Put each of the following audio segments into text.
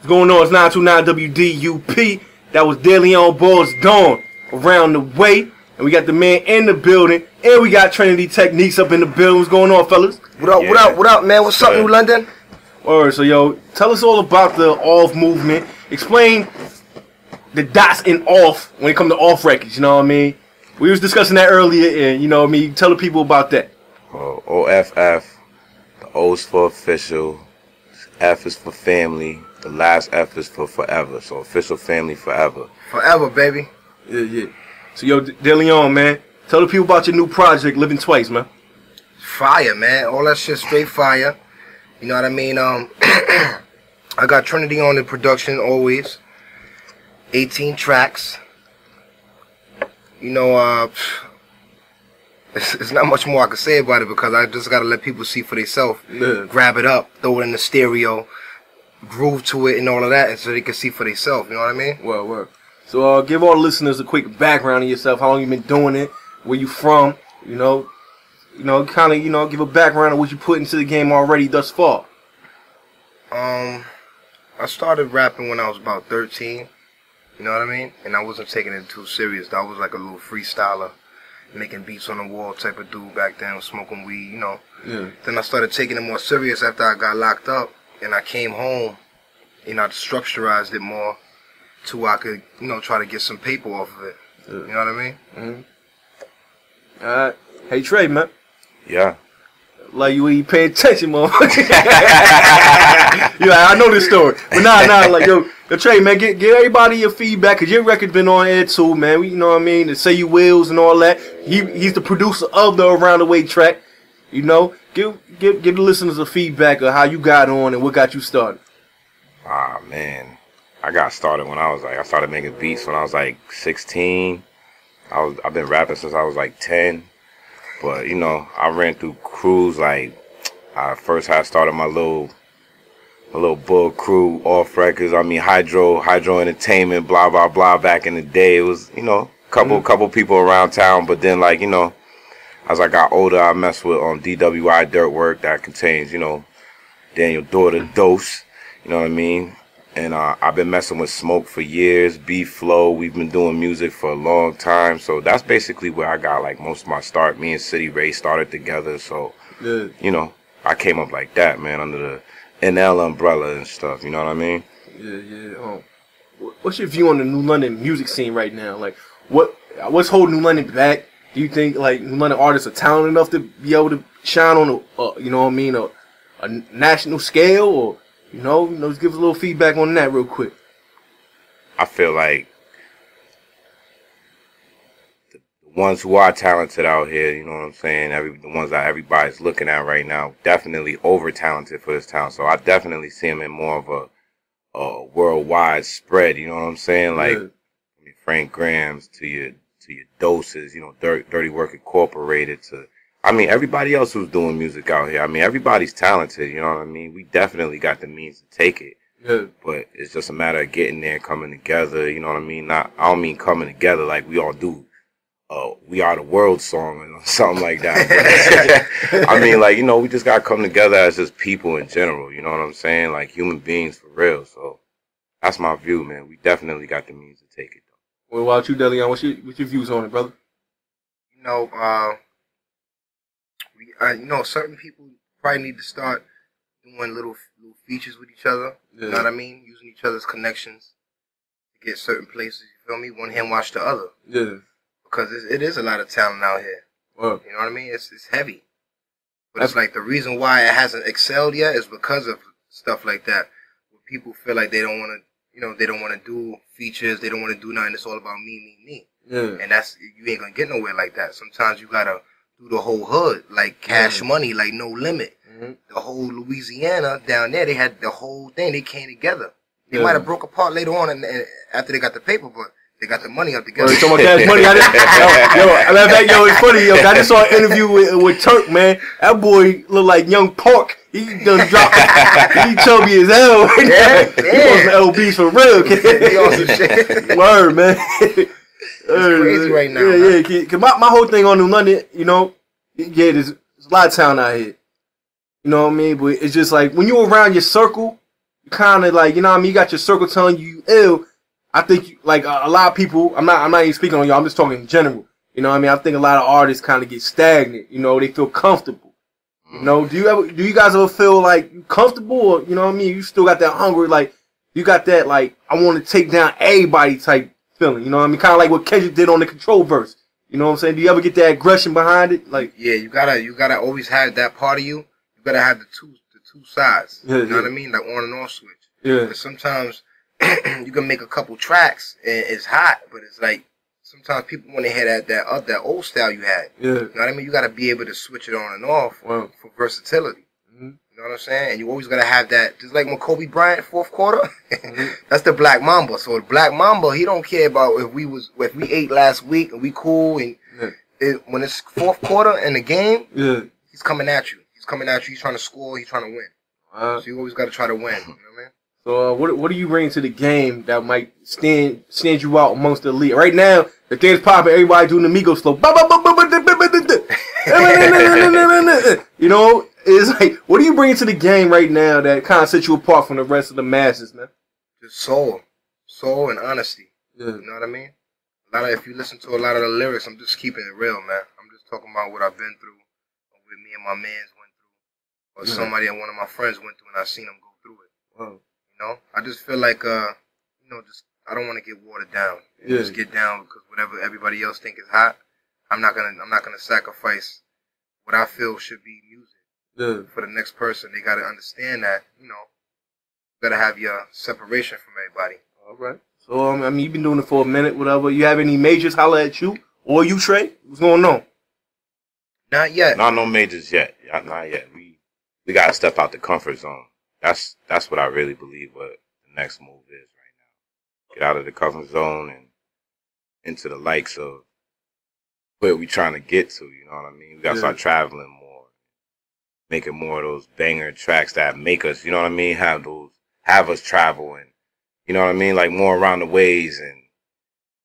What's going on? It's 929 WDUP. That was Delyon Boss Don around the way. And we got the man in the building. And we got Trinity Techniques up in the building. What's going on, fellas? What up, what up, man? What's up, New London? Alright, so yo, tell us all about the off movement. Explain the dots in off when it comes to off records, you know what I mean? We was discussing that earlier, and you know what I mean? Tell the people about that. OFF, the O's for official, F is for family, the last F is for forever, so official family forever. Forever, baby. Yeah. So yo, Delyon, man, tell the people about your new project, Living Twice, man. Fire, man. All that shit straight fire. You know what I mean? I got Trinity on the production always. 18 tracks. You know, it's not much more I can say about it because I just gotta let people see for themselves. Yeah. Grab it up, throw it in the stereo, groove to it and all of that, and so they can see for themselves. You know what I mean? Well. So give all the listeners a quick background of yourself. How long you been doing it? Where you from? You know, kind of, give a background of what you put into the game already thus far. I started rapping when I was about 13. You know what I mean? And I wasn't taking it too serious. I was like a little freestyler, making beats on the wall type of dude back then, smoking weed, you know. Yeah. Then I started taking it more serious after I got locked up, and I came home, and I structurized it more to where I could, try to get some paper off of it. Yeah. You know what I mean? Mm-hmm. All right. Hey, Trey, man. Yeah. Like you ain't paying attention, motherfucker. I know this story. But like, yo, Trey, man, get everybody your feedback, because your record been on air too, man. You know what I mean? The Say You Wills and all that. He's the producer of the Around the Way track. You know? Give the listeners a feedback of how you got on and what got you started. Ah, man. I got started when I started making beats when I was like 16. I've been rapping since I was like 10. But, I ran through crews like, I first had started my little bull crew off records. I mean, Hydro Entertainment, blah, blah, blah. Back in the day, it was, couple people around town. But then, like, as I got older, I messed with DWI Dirt Work that contains, Daniel Daughter Dose, you know what I mean? And I've been messing with Smoke for years, B-Flow. We've been doing music for a long time. So that's basically where I got like most of my start. Me and City Ray started together. So, I came up like that, man, under the NL umbrella and stuff. You know what I mean? Yeah. What's your view on the New London music scene right now? Like, what's holding New London back? Do you think like New London artists are talented enough to be able to shine on a national scale, or just give us a little feedback on that real quick. I feel like the ones who are talented out here, you know what I'm saying, the ones that everybody's looking at right now, definitely over-talented for this town. So I definitely see them in more of a worldwide spread, you know what I'm saying? Like, Frank Grams to your Doses, Dirty Work Incorporated to... everybody else who's doing music out here, everybody's talented, you know what I mean? We definitely got the means to take it. Yeah. But it's just a matter of getting there, coming together, you know what I mean? I don't mean coming together like we all do We Are the World song or something like that. But, we just got to come together as just people in general, you know what I'm saying? Like human beings for real. So that's my view, man. We definitely got the means to take it, though. What about you, Delyon? What's your views on it, brother? Certain people probably need to start doing little features with each other. Yeah. You know what I mean? Using each other's connections to get certain places. You feel me? One hand wash the other. Yeah. Because it is a lot of talent out here. Wow. You know what I mean? It's heavy. But it's like the reason why it hasn't excelled yet is because of stuff like that. Where people feel like they don't want to, they don't want to do features. They don't want to do nothing. It's all about me. Yeah. And you ain't going to get nowhere like that. Sometimes you got to do the whole hood, like Cash Money, like No Limit. Mm-hmm. The whole Louisiana down there, they had the whole thing. They came together. They might have broke apart later on and after they got the paper, but they got the money up together. Talking about Cash Money. It's funny, I just saw an interview with Turk, man. That boy look like Young Pork. He done dropped. He chubby as hell. He wants some LBs for real. He on some shit. Word, man. It's crazy right now. Yeah. Cause my whole thing on New London, there's a lot of talent out here. You know what I mean? But it's just like when you're around your circle, you kind of like, you know what I mean, you got your circle telling you ill. I think you, like a lot of people, I'm not even speaking on y'all, I'm just talking in general. You know what I mean? I think a lot of artists kind of get stagnant. You know, they feel comfortable. You know, do you guys ever feel like you comfortable, or you know what I mean? You still got that hunger, like you got that like I want to take down everybody type feeling. You know what I mean? Kind of like what Kendrick did on the Control verse. You know what I'm saying? Do you ever get that aggression behind it? Like, yeah, you gotta always have that part of you. You gotta have the two sides. Yeah, you know what I mean? Like on and off switch. Yeah. Because sometimes you can make a couple tracks and it's hot, but it's like sometimes people want to hear that old style you had. Yeah. You know what I mean? You gotta be able to switch it on and off for versatility. Mm-hmm. You know what I'm saying? And you always gotta have that. Just like when Kobe Bryant fourth quarter, that's the Black Mamba. So the Black Mamba, he don't care about if we ate last week and we cool and when it's fourth quarter in the game, he's coming at you. He's coming at you. He's trying to score. He's trying to win. So you always got to try to win. You know what I mean? So what do you bring to the game that might stand you out amongst the elite? Right now, the thing's popping. Everybody doing the Migos flow. You know, it's like, what do you bring to the game right now that kind of sets you apart from the rest of the masses, man? Just soul and honesty. Yeah. You know what I mean? If you listen to a lot of the lyrics, I'm just keeping it real, man. I'm just talking about what I've been through, or what me and my mans went through, or somebody and one of my friends went through, and I seen them go through it. Wow. You know, I just feel like, you know, I don't want to get watered down. Just get down because whatever everybody else think is hot, I'm not gonna sacrifice what I feel should be music for the next person. They gotta understand that, you know, you gotta have your separation from everybody. All right. So, I mean, you've been doing it for a minute, whatever. You have any majors holler at you? Or you, Trey? What's going on? Not yet. Not no majors yet. Not yet. We got to step out the comfort zone. That's what I really believe what the next move is right now. Get out of the comfort zone and into the likes of where we trying to get to, you know what I mean? We got to start traveling more. Making more of those banger tracks that make us, you know what I mean? Have us travel and, you know what I mean? Like more around the ways and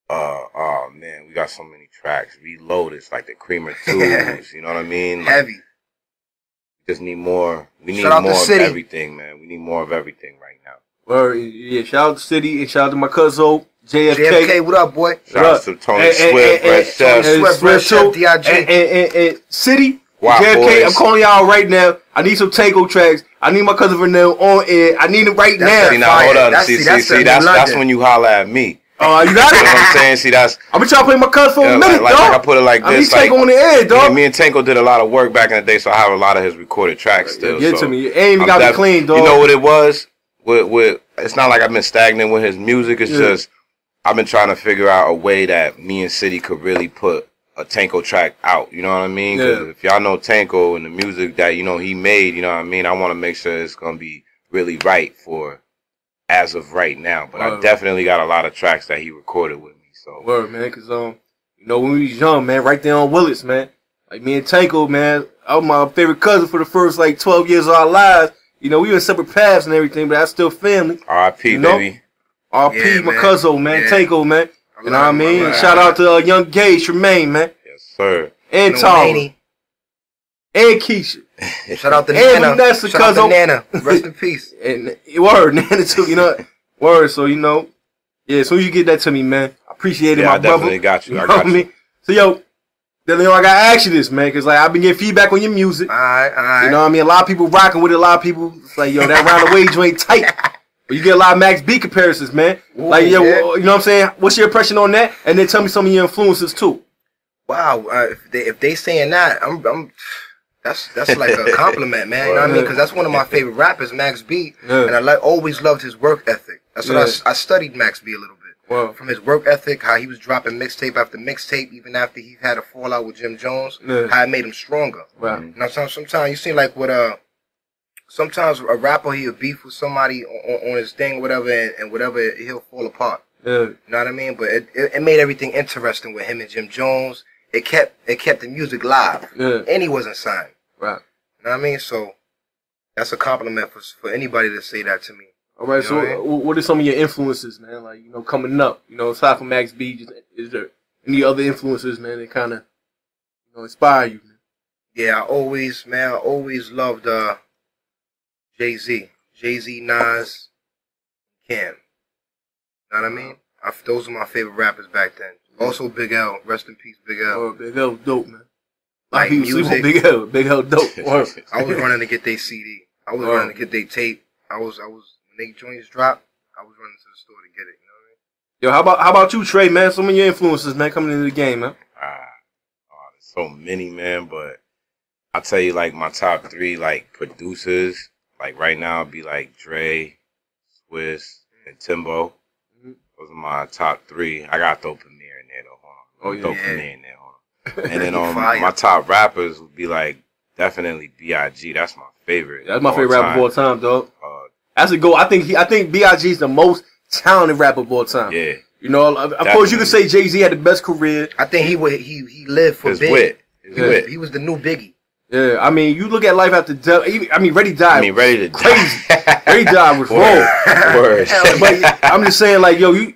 oh man, we got so many tracks. Reload it's like the Creamer 2s, you know what I mean? Like, heavy. We just need more. We need Shout more out of City. everything, man. We need more of everything right now. Well, yeah, shout out to City and shout out to my cousin JFK. JFK, what up, boy? Shout out to Tony Swift, Red Chef, Red Chef, D.I.G. And City, Wow, JFK, boys. I'm calling y'all right now. I need some Tango tracks. I need my cousin Vernell on air. I need it right now. See, now, hold up. See, that's when you holler at me. Oh, you got it? You know what I'm saying? See, that's... I've been trying to play my cousin for a minute, like dog. I put it like this. I need Tango on the air, dog. Me and Tango did a lot of work back in the day, so I have a lot of his recorded tracks still. Get so to me. You ain't even got me clean, dog. You know what it was? It's not like I've been stagnant with his music. It's just I've been trying to figure out a way that me and City could really put a Tanko track out. You know what I mean? Because if y'all know Tanko and the music that, you know, he made, you know what I mean? I want to make sure it's going to be really right for as of right now. But I definitely got a lot of tracks that he recorded with me. So word, man, because you know, when we was young, man, right there on Willits, man, like me and Tanko, man, I was my favorite cousin for the first like 12 years of our lives. You know, we were in separate paths and everything, but that's still family. R.I.P. You know? baby. R.P. my cousin, man, Tanko, man. You know what I mean? And right. shout out to Young Gay, Tremaine, man. Yes, sir. And Tom. And Keisha. Shout out to And Nana. Vanessa, Shout out to Nana. Rest in peace. And word, Nana too, you know. Word, so you know. Yeah, as soon as you get that to me, man, I appreciate it, my brother. I definitely got you. I got you. So, yo, Delyon, I gotta ask you this, man, because like I've been getting feedback on your music. All right. You know what I mean? A lot of people rocking with it. A lot of people, it's like, yo, that round the way joint tight. But you get a lot of Max B comparisons, man. Ooh, like, yo, you know what I'm saying? What's your impression on that? And then tell me some of your influences too. Wow, if they saying that, that's like a compliment, man. You know what I mean? Because that's one of my favorite rappers, Max B, and I always loved his work ethic. That's what I studied Max B a little bit. From his work ethic, how he was dropping mixtape after mixtape, even after he had a fallout with Jim Jones, how it made him stronger. Right. Now, sometimes you seem like sometimes a rapper he'll beef with somebody on his thing, whatever, and whatever he'll fall apart. You know what I mean? But it made everything interesting with him and Jim Jones. It kept the music live, and he wasn't signed. Right. You know what I mean? So that's a compliment for anybody to say that to me. All right. So what are some of your influences, man? Like, you know, coming up, you know, aside from Max B, is there any other influences, man, that kind of, you know, inspire you, man? Yeah, I always loved Jay-Z. Jay-Z, Nas, Cam. Know what I mean? Those are my favorite rappers back then. Also Big L. Rest in peace, Big L. Oh, Big L dope, man. Like people sleep music. on Big L. Big L dope. I was running to get their CD. I was running to get their tape. I was when they joints dropped, I was running to the store to get it. You know what I mean? Yo, how about you, Trey, man? Some of your influences, man, coming into the game, man. There's so many, man, but I'll tell you, like, my top 3, like, producers, like, right now, it'd be, like, Dre, Swiss, and Timbo. Those are my top 3. I got to throw Premier in there, though. Hold on. Throw Premier in there, hold on. And then my top rappers would be, like, definitely B.I.G. That's my favorite. That's my favorite rapper of all time, dog. That's a go. I think B.I.G. is the most talented rapper of all time. Yeah. You know, of course, you could say Jay-Z had the best career. I think he lived for His Big. wit. He was the new Biggie. Yeah, I mean, you look at Life After Death. I mean, Ready Died. Ready to crazy. Ready Died was wrong. Word. But I'm just saying, like, yo, you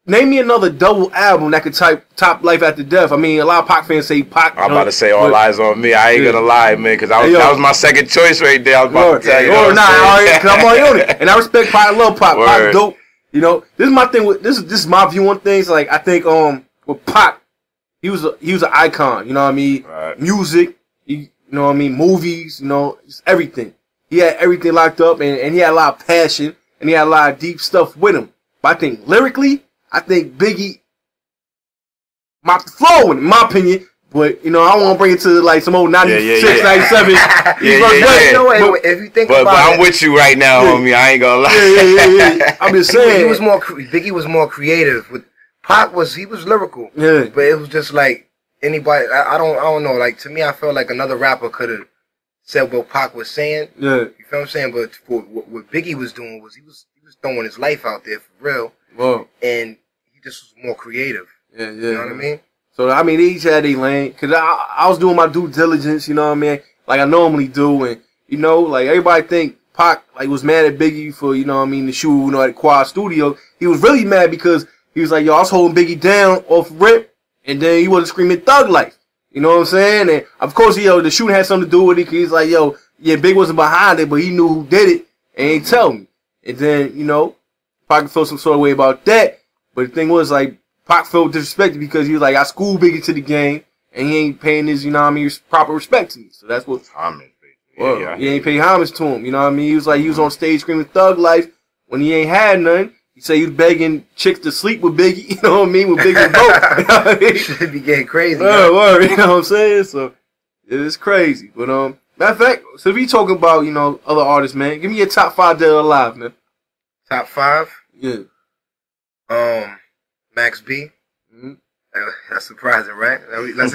name me another double album that could top Life After Death. I mean, a lot of Pac fans say Pac. I'm about to say All Eyes on Me. I ain't gonna lie, man, because that was my second choice right there. I was about to tell you. Because I'm already on it, and I respect Pac. I love Pac. Pac's dope. You know, this is my thing with this is my view on things. Like, I think with Pac, he was an icon. You know what I mean? Right. Music. You know what I mean? Movies. You know, just everything. He had everything locked up, and he had a lot of passion, and he had a lot of deep stuff with him. But I think lyrically, I think Biggie mopped the floor, in my opinion. But, you know, I don't want to bring it to, like, some old 96, 97. You know what, if you think about it. But I'm with you right now, homie. I ain't gonna lie. Yeah. I'm just saying. Biggie was more creative. With Pac he was lyrical. Yeah. But it was just like anybody, I don't know. Like, to me, I felt like another rapper could have said what Pac was saying. Yeah. You feel what I'm saying? But for what Biggie was doing was he was throwing his life out there for real. Whoa. And he just was more creative. Yeah. You know what I mean? So, I mean, they each had a lane. Because I was doing my due diligence, you know what I mean? Like I normally do. And, you know, like everybody think Pac like was mad at Biggie for, you know what I mean, the shoe, you know, at Quad Studio. He was really mad because he was like, yo, I was holding Biggie down off rip. And then he wasn't screaming Thug Life. You know what I'm saying? And, of course, the shooting had something to do with it. Because he's like, yo, yeah, Big wasn't behind it, but he knew who did it. And he ain't tell me. And then, you know, Pac felt some sort of way about that. But the thing was, like, Pac felt disrespected because he was like, I schooled Biggie to the game, and he ain't paying his, you know what I mean, proper respect to me. So that's what. He ain't pay homage to him, you know what I mean? He was like, he was on stage screaming Thug Life when he ain't had none. He said he was begging chicks to sleep with Biggie, you know what I mean, with Biggie both. You know what I mean? Should be getting crazy. Word, you know what I'm saying? So, it's crazy. But, matter of fact, so if you talking about, you know, other artists, man, give me your top 5 dead or alive, man. Top 5? Yeah. Max B. Mm-hmm. That's surprising, right? Let's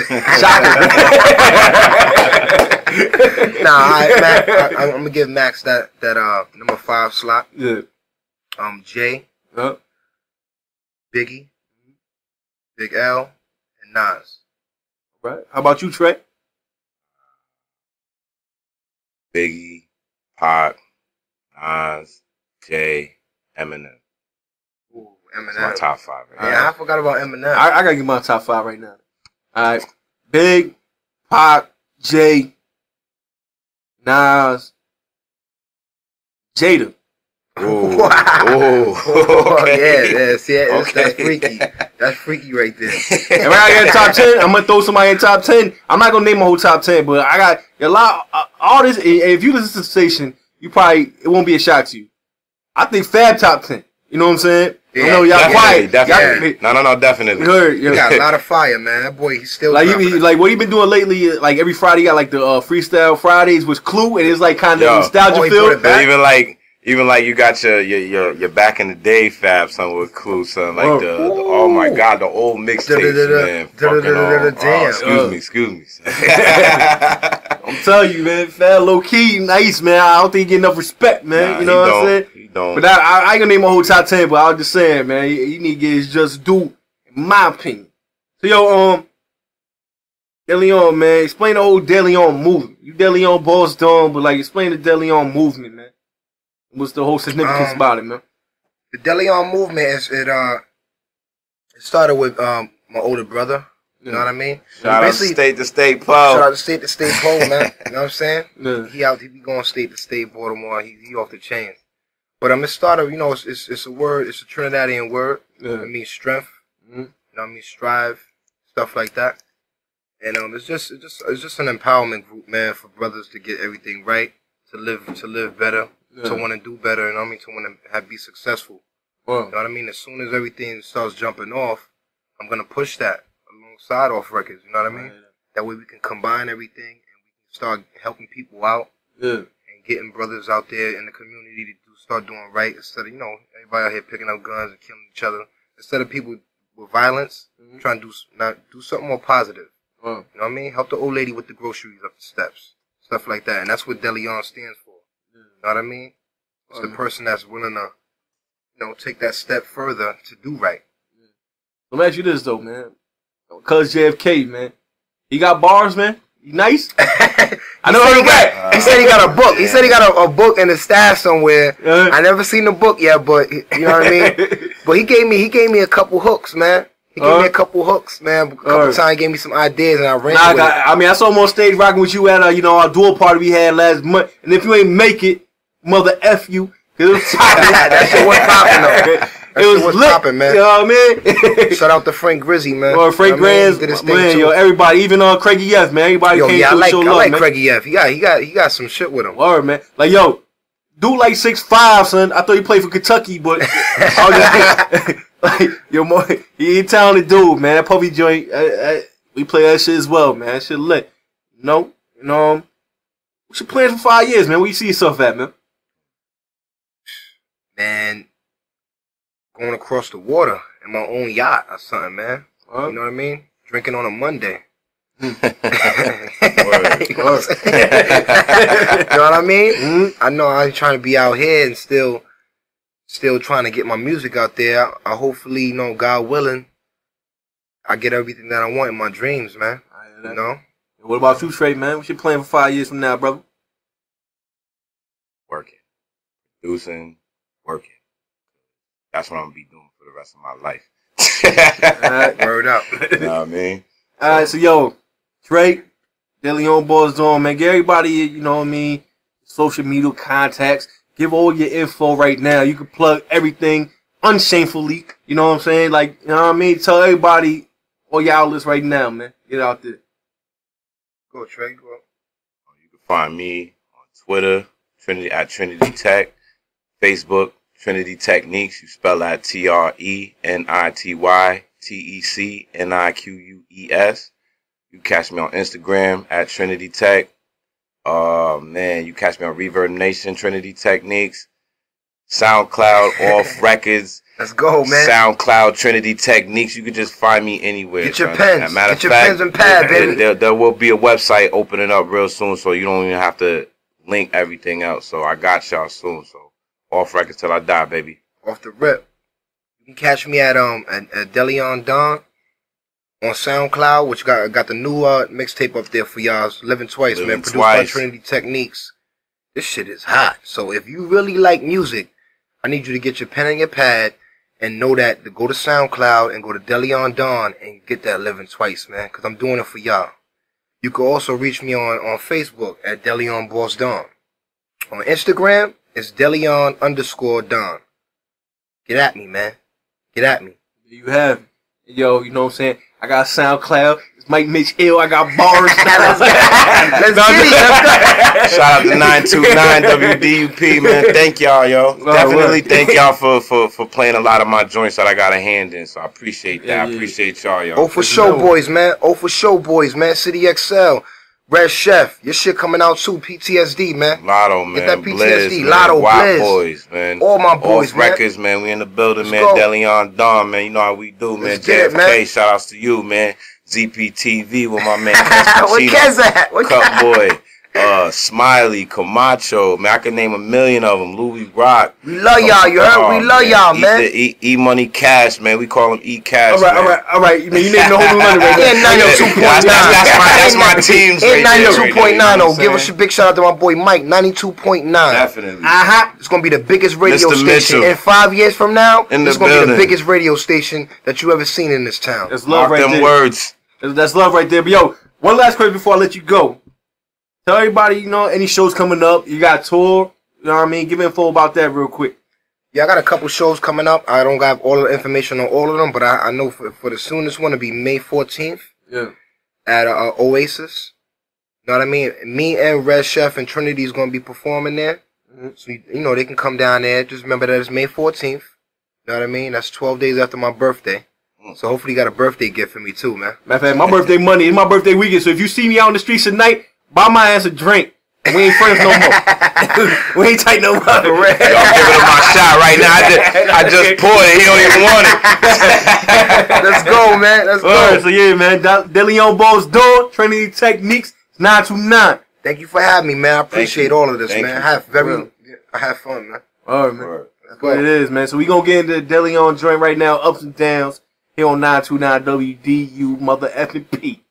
I'm gonna give Max that number 5 slot. Yeah. Jay. Biggie. Big L. And Nas. Right. How about you, Trey? Biggie, Pac, Nas, Jay, Eminem. Eminem. That's my top 5. Right I forgot about Eminem. I gotta give my top 5 right now. Alright. Big, Pac, Jay, Nas, Jada. Ooh. Wow. Ooh. Okay. Yeah. That's freaky. That's freaky right there. If I get a top 10, I'm gonna throw somebody in top 10. I'm not gonna name my whole top 10, but I got a lot of artists. If you listen to the station, it won't be a shock to you. I think Fab top 10. You know what I'm saying? Yeah, I know y'all quiet. Definitely. No, definitely. You got a lot of fire, man. That boy, he's still like what he been doing lately. Like every Friday, he got like the Freestyle Fridays with Clue, and it's like kind of nostalgia filled. Even like you got your back in the day Fab son with Clue, son, like oh my god, the old mixtapes, man. Fucking excuse me. I'm telling you, man, Fab low key nice, man. I don't think he get enough respect, man. Nah, you know what I'm saying? He don't. But I ain't gonna name my whole top 10, but I was just saying, man, he need to get his just due, in my opinion. So yo, Delyon, man, explain the whole Delyon movement. You Delyon Boss Don, but like explain the Delyon movement, man. What's the whole significance about it, man? The Delyon movement it started with my older brother. You know what I mean? Shout out to State Pole. Shout out to State Pole, man. You know what I'm saying? Yeah. He be going State to State, Baltimore. He off the chains. But it started, it's a word, it's a Trinidadian word. Yeah. It means strength. Mm-hmm. You know what I mean? Strive, stuff like that. And it's just an empowerment group, man, for brothers to get everything right, to live better, to want to do better, and to want to be successful. Wow. You know what I mean? As soon as everything starts jumping off, I'm gonna push that alongside off records. You know what I mean? That way we can combine everything and we can start helping people out. Yeah. And getting brothers out there in the community to start doing right instead of everybody out here picking up guns and killing each other. Instead of people with violence, trying to do something more positive. You know what I mean? Help the old lady with the groceries up the steps, stuff like that. And that's what Delyon stands for. You know what I mean? It's the person that's willing to, take that step further to do right. Let me ask you this though, man. Cuz JFK, man, he got bars, man. He nice. I know he said he got a book. He said he got a book in the stash somewhere. I never seen the book yet, but you know what I mean. But he gave me a couple hooks, man. He gave me a couple hooks, man. A couple times he gave me some ideas, and I ran with it. I saw him on stage rocking with you at our dual party we had last month. And if you ain't make it, mother F you. Cause it was that shit was popping though. It was popping, man. You know what I mean? Shout out to Frank Grizzy, man. Or Frank Grizz, did his thing too. Yo, everybody, even Craigie F, man. Everybody came to show love, man. I like Craigie F. He got some shit with him. Word, man. Like, yo, dude like 6'5", son. I thought he played for Kentucky, but I was just like, yo, he a talented dude, man. That Puffy joint, we play that shit as well, man. That shit lit. What you playing for 5 years, man? Where you see yourself at, man? Man, going across the water in my own yacht or something, man. You know what I mean? Drinking on a Monday. You know what I mean? Mm-hmm. I know I ain't trying to be out here and still trying to get my music out there. I hopefully, God willing, I get everything that I want in my dreams, man. What about you, Trey, man? What you playing for 5 years from now, brother? Working. Producing. Working. That's what I'm gonna be doing for the rest of my life. Alright, word up. You know what I mean? Alright, so yo, Trey, Delyon Boss Don, man, get everybody, you know what I mean, social media contacts, give all your info right now. You can plug everything unshamefully, you know what I'm saying? Like, you know what I mean? Tell everybody all your outlets right now, man. Get out there. Go, Trey, go. You can find me on Twitter, at Trinity Tech. Facebook, Trinity Techniques. You spell that TRENITYTECNIQUES. You catch me on Instagram at Trinity Tech. You catch me on Reverb Nation, Trinity Techniques. SoundCloud, Off Records. Let's go, man. SoundCloud, Trinity Techniques. You can just find me anywhere. Get your pens. Get your pens and pad, baby. There will be a website opening up real soon, so you don't even have to link everything else. So I got y'all soon. So Off Records till I die, baby. Off the rip. You can catch me at Delyon Don on SoundCloud, which got the new mixtape up there for y'all. Living Twice, man. Produced by Trinity Techniques. This shit is hot. So if you really like music, I need you to get your pen and your pad and know that to go to SoundCloud and go to Delyon Don and get that Living Twice, man. Because I'm doing it for y'all. You can also reach me on Facebook at Delyon Boss Don. On Instagram, it's Delyon_Don. Get at me, man. Get at me. You have it. Yo, you know what I'm saying? I got SoundCloud. It's Mike Mitch Ill. I got bars. Let's get it. Shout out to 929 WDUP, man. Thank y'all, yo. Definitely thank y'all for playing a lot of my joints that I got a hand in. So I appreciate that. I appreciate y'all, yo. Oh, for show, boys, man. Oh, for show, boys, man. City XL. Red Chef, your shit coming out too. PTSD, man. Lotto, man. Get that PTSD. Blizz, Lotto, Wild Blizz. Boys, man. All my boys, Off man. Records, man. We in the building, Let's man. go. Delyon Don, man. You know how we do, man. Let's get it, JFK, man. shout outs to you, man. ZPTV with my man. What Kez at? Cup Boy. Smiley, Camacho, man, I can name a million of them. Louis Rock. We love y'all, you heard? We love y'all, man. E Money Cash, man. We call him E Cash. All right. You named the whole new money right there. That's my team's right there. 92.90. Give us a big shout out to my boy Mike. 92.9. Definitely. It's gonna be the biggest radio Mr. station. Mitchell. In 5 years from now, It's gonna be the biggest radio station that you ever seen in this town. That's love Mark right them there. words. That's love right there. But yo, one last question before I let you go. Tell everybody, any shows coming up. You got a tour. You know what I mean? Give info about that real quick. Yeah, I got a couple shows coming up. I don't have all the information on all of them, but I know for the soonest one to be May 14th. Yeah. At Oasis. You know what I mean? Me and Red Chef and Trinity's gonna be performing there. So you know they can come down there. Just remember that it's May 14th. You know what I mean? That's 12 days after my birthday. So hopefully you got a birthday gift for me too, man. Matter of fact, my birthday Monday is my birthday weekend. So if you see me out in the streets tonight, buy my ass a drink. We ain't friends no more. We ain't tight no more. Y'all giving him my shot right now. I just poured it. He don't even want it. Let's go, man. Let's go. Right, so yeah, man. Delyon Boss Don, Trinity Techniques, 929. Thank you for having me, man. I appreciate all of this, man. You. I have fun, man. All right, man. That's what it is, man. So we gonna get into the Delyon joint right now, ups and downs, here on 929 WDU mother effing P.